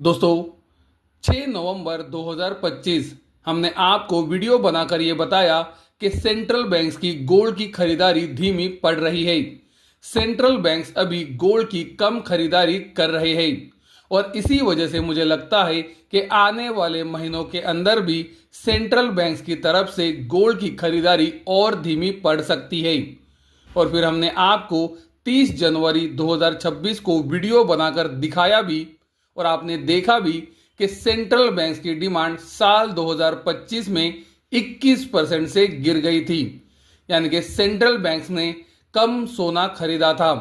दोस्तों 6 नवंबर 2025 हमने आपको वीडियो बनाकर ये बताया कि सेंट्रल बैंक्स की गोल्ड की खरीदारी धीमी पड़ रही है। सेंट्रल बैंक्स अभी गोल्ड की कम खरीदारी कर रहे हैं और इसी वजह से मुझे लगता है कि आने वाले महीनों के अंदर भी सेंट्रल बैंक्स की तरफ से गोल्ड की खरीदारी और धीमी पड़ सकती है। और फिर हमने आपको 30 जनवरी 2026 को वीडियो बनाकर दिखाया भी और आपने देखा भी कि सेंट्रल बैंक्स की डिमांड साल 2025 में 21% से गिर गई थी। यानी कि सेंट्रल बैंक्स ने कम सोना खरीदा था।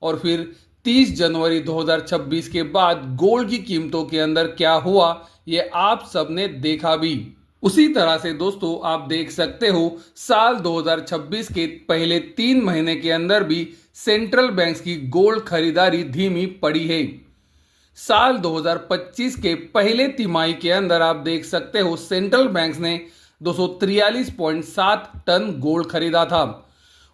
और फिर 30 जनवरी 2026 के बाद गोल्ड की कीमतों के अंदर क्या हुआ ये आप सबने देखा भी। उसी तरह से दोस्तों आप देख सकते हो साल 2026 के पहले 3 महीने के अंदर भी सेंट्रल बैंक्स की गोल्ड खरीदारी धीमी पड़ी है। साल 2025 के पहले तिमाही के अंदर आप देख सकते हो सेंट्रल बैंक्स ने 243.7 टन गोल्ड खरीदा था।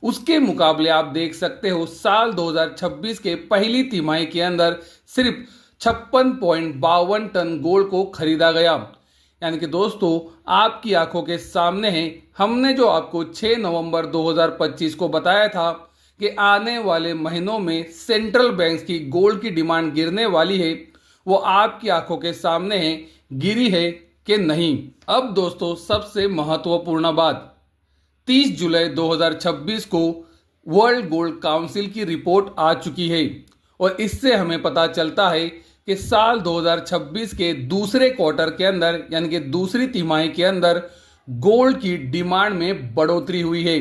उसके मुकाबले आप देख सकते हो साल 2026 के पहली तिमाही के अंदर सिर्फ 56.52 टन गोल्ड को खरीदा गया। यानी कि दोस्तों आपकी आंखों के सामने है, हमने जो आपको 6 नवंबर 2025 को बताया था कि आने वाले महीनों में सेंट्रल बैंक्स की गोल्ड की डिमांड गिरने वाली है, वो आपकी आंखों के सामने है, गिरी है कि नहीं। अब दोस्तों सबसे महत्वपूर्ण बात, 30 जुलाई 2026 को वर्ल्ड गोल्ड काउंसिल की रिपोर्ट आ चुकी है और इससे हमें पता चलता है कि साल 2026 के दूसरे क्वार्टर के अंदर यानी कि दूसरी तिमाही के अंदर गोल्ड की डिमांड में बढ़ोतरी हुई है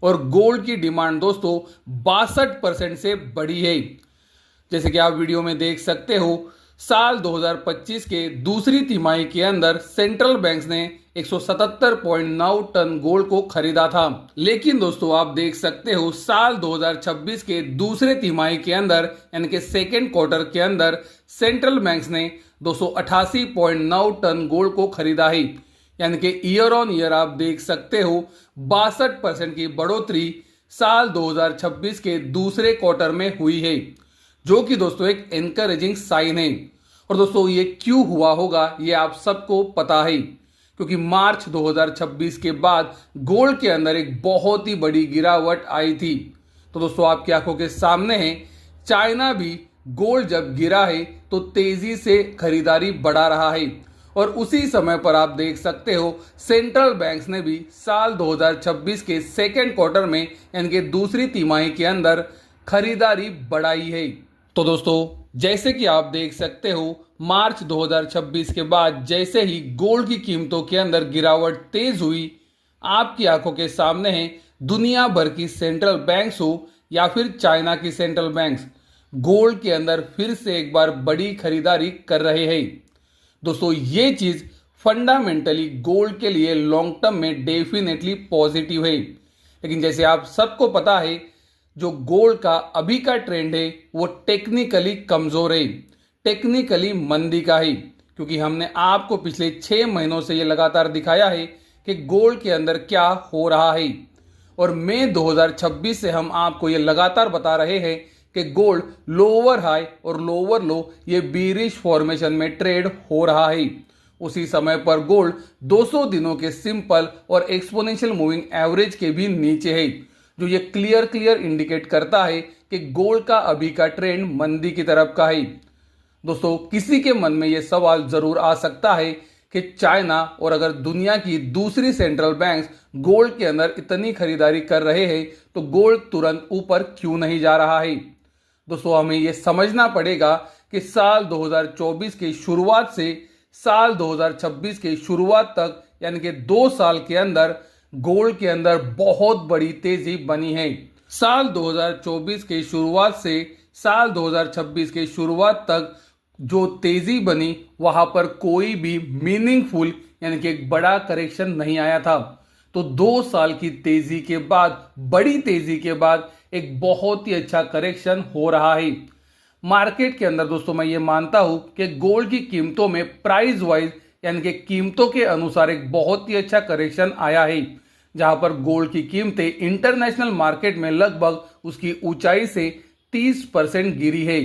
और गोल्ड की डिमांड दोस्तों 62% से बढ़ी है। जैसे कि आप वीडियो में देख सकते हो साल 2025 के दूसरी तिमाही के अंदर सेंट्रल बैंक्स ने 177.9 टन गोल्ड को खरीदा था। लेकिन दोस्तों आप देख सकते हो साल 2026 के दूसरे तिमाही के अंदर यानी कि सेकेंड क्वार्टर के अंदर सेंट्रल बैंक्स ने 288.9 टन गोल्ड को खरीदा है। यानी कि ईयर ऑन ईयर आप देख सकते हो 62% की बढ़ोतरी साल 2026 के दूसरे क्वार्टर में हुई है, जो कि दोस्तों एक एनकरेजिंग साइन है। और दोस्तों ये क्यों हुआ होगा ये आप सबको पता है, क्योंकि मार्च 2026 के बाद गोल्ड के अंदर एक बहुत ही बड़ी गिरावट आई थी। तो दोस्तों आपकी आंखों के सामने है, चाइना भी गोल्ड जब गिरा है तो तेजी से खरीदारी बढ़ा रहा है और उसी समय पर आप देख सकते हो सेंट्रल बैंक्स ने भी साल 2026 के सेकेंड क्वार्टर में यानी कि दूसरी तिमाही के अंदर खरीदारी बढ़ाई है। तो दोस्तों जैसे कि आप देख सकते हो मार्च 2026 के बाद जैसे ही गोल्ड की कीमतों के अंदर गिरावट तेज हुई, आपकी आंखों के सामने है दुनिया भर की सेंट्रल बैंक्स हो या फिर चाइना की सेंट्रल बैंक्स गोल्ड के अंदर फिर से एक बार बड़ी खरीदारी कर रहे हैं। दोस्तों ये चीज फंडामेंटली गोल्ड के लिए लॉन्ग टर्म में डेफिनेटली पॉजिटिव है। लेकिन जैसे आप सबको पता है जो गोल्ड का अभी का ट्रेंड है वो टेक्निकली कमजोर है, टेक्निकली मंदी का है, क्योंकि हमने आपको पिछले 6 महीनों से ये लगातार दिखाया है कि गोल्ड के अंदर क्या हो रहा है। और मई 2026 से हम आपको ये लगातार बता रहे हैं कि गोल्ड लोअर हाई और लोअर लो ये बीरिश फॉर्मेशन में ट्रेड हो रहा है। उसी समय पर गोल्ड 200 दिनों के सिंपल और एक्सपोनेंशियल मूविंग एवरेज के भी नीचे है, जो ये क्लियर इंडिकेट करता है कि गोल्ड का अभी का ट्रेंड मंदी की तरफ का है। दोस्तों किसी के मन में ये सवाल जरूर आ सकता है कि चाइना और अगर दुनिया की दूसरी सेंट्रल बैंक्स गोल्ड के अंदर इतनी खरीदारी कर रहे हैं तो गोल्ड तुरंत ऊपर क्यों नहीं जा रहा है। दोस्तों हमें यह समझना पड़ेगा कि साल 2024 की शुरुआत से साल 2026 के शुरुआत तक यानी कि 2 साल के अंदर गोल्ड के अंदर बहुत बड़ी तेजी बनी है। साल 2024 के शुरुआत से साल 2026 के शुरुआत तक जो तेजी बनी वहां पर कोई भी मीनिंगफुल यानी कि एक बड़ा करेक्शन नहीं आया था। तो 2 साल की तेजी के बाद, बड़ी तेजी के बाद एक बहुत ही अच्छा करेक्शन हो रहा है मार्केट के अंदर। दोस्तों मैं ये मानता हूं कि गोल्ड की कीमतों में प्राइस वाइज यानी कि कीमतों के अनुसार एक बहुत ही अच्छा करेक्शन आया है, जहां पर गोल्ड की कीमतें इंटरनेशनल मार्केट में लगभग उसकी ऊंचाई से 30% गिरी है।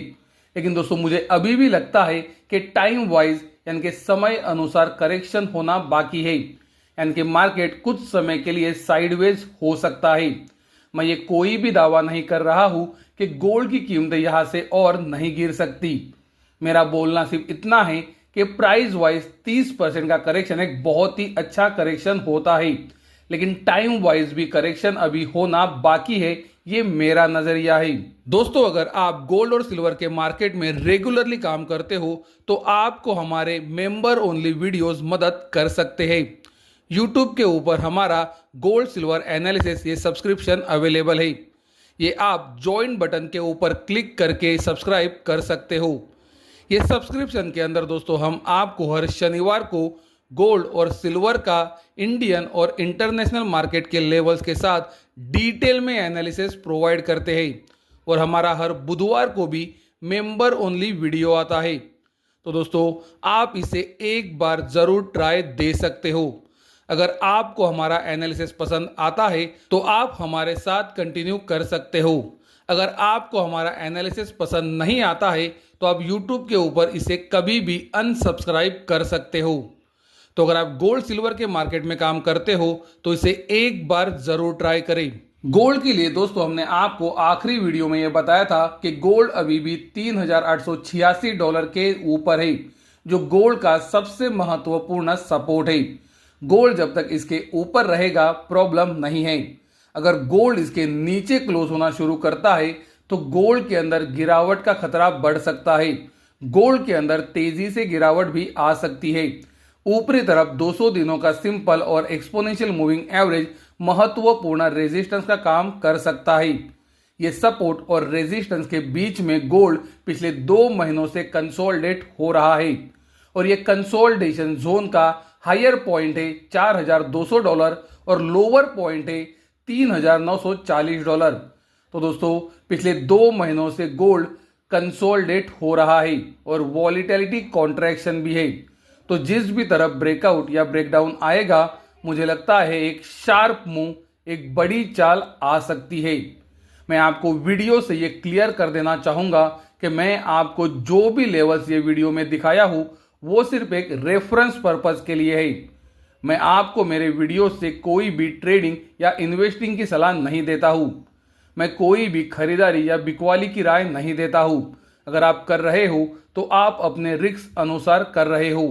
लेकिन दोस्तों मुझे अभी भी लगता है कि टाइम वाइज यानी कि समय अनुसार करेक्शन होना बाकी है, यानी कि मार्केट कुछ समय के लिए साइडवेज हो सकता है। मैं ये कोई भी दावा नहीं कर रहा हूं कि गोल्ड की कीमतें यहां से और नहीं गिर सकती। मेरा बोलना सिर्फ इतना है कि प्राइस वाइज 30% का करेक्शन एक बहुत ही अच्छा करेक्शन होता है, लेकिन टाइम वाइज भी करेक्शन अभी होना बाकी है, ये मेरा नजरिया है। दोस्तों अगर आप गोल्ड और सिल्वर के मार्केट में रेगुलरली काम करते हो तो आपको हमारे मेंबर ओनली वीडियोस मदद कर सकते हैं। यूट्यूब के ऊपर हमारा गोल्ड सिल्वर एनालिसिस ये सब्सक्रिप्शन अवेलेबल है। ये आप ज्वाइन बटन के ऊपर क्लिक करके सब्सक्राइब कर सकते हो। ये सब्सक्रिप्शन के अंदर दोस्तों हम आपको हर शनिवार को गोल्ड और सिल्वर का इंडियन और इंटरनेशनल मार्केट के लेवल्स के साथ डिटेल में एनालिसिस प्रोवाइड करते हैं, और हमारा हर बुधवार को भी मेंबर ओनली वीडियो आता है। तो दोस्तों आप इसे एक बार जरूर ट्राई दे सकते हो। अगर आपको हमारा एनालिसिस पसंद आता है तो आप हमारे साथ कंटिन्यू कर सकते हो। अगर आपको हमारा एनालिसिस पसंद नहीं आता है तो आप YouTube के ऊपर इसे कभी भी अनसब्सक्राइब कर सकते हो। तो अगर आप गोल्ड सिल्वर के मार्केट में काम करते हो तो इसे एक बार जरूर ट्राई करें। गोल्ड के लिए दोस्तों हमने आपको आखिरी वीडियो में यह बताया था कि गोल्ड अभी भी $3,886 के ऊपर है, जो गोल्ड का सबसे महत्वपूर्ण सपोर्ट है। गोल्ड जब तक इसके ऊपर रहेगा प्रॉब्लम नहीं है। अगर गोल्ड इसके नीचे क्लोज होना शुरू करता है तो गोल्ड के अंदर गिरावट का खतरा बढ़ सकता है। गोल्ड के अंदर तेजी से गिरावट भी आ सकती है। ऊपरी तरफ 200 दिनों का सिंपल और एक्सपोनेंशियल मूविंग एवरेज महत्वपूर्ण रेजिस्टेंस का काम कर सकता है। ये सपोर्ट और रेजिस्टेंस के बीच में गोल्ड पिछले 2 महीनों से कंसोलिडेट हो रहा है, और ये कंसोलिडेशन जोन का हायर पॉइंट है $4,200 और लोअर पॉइंट है $3,940। तो दोस्तों पिछले 2 महीनों से गोल्ड कंसोलिडेट हो रहा है और वॉलीटिलिटी कॉन्ट्रैक्शन भी है। तो जिस भी तरफ ब्रेकआउट या ब्रेकडाउन आएगा, मुझे लगता है एक शार्प मूव, एक बड़ी चाल आ सकती है। मैं आपको वीडियो से ये क्लियर कर देना चाहूंगा कि मैं आपको जो भी लेवल्स ये वीडियो में दिखाया हूं वो सिर्फ एक रेफरेंस पर्पस के लिए है। मैं आपको मेरे वीडियो से कोई भी ट्रेडिंग या इन्वेस्टिंग की सलाह नहीं देता हूं। मैं कोई भी खरीदारी या बिकवाली की राय नहीं देता हूं। अगर आप कर रहे हो तो आप अपने रिस्क अनुसार कर रहे हो।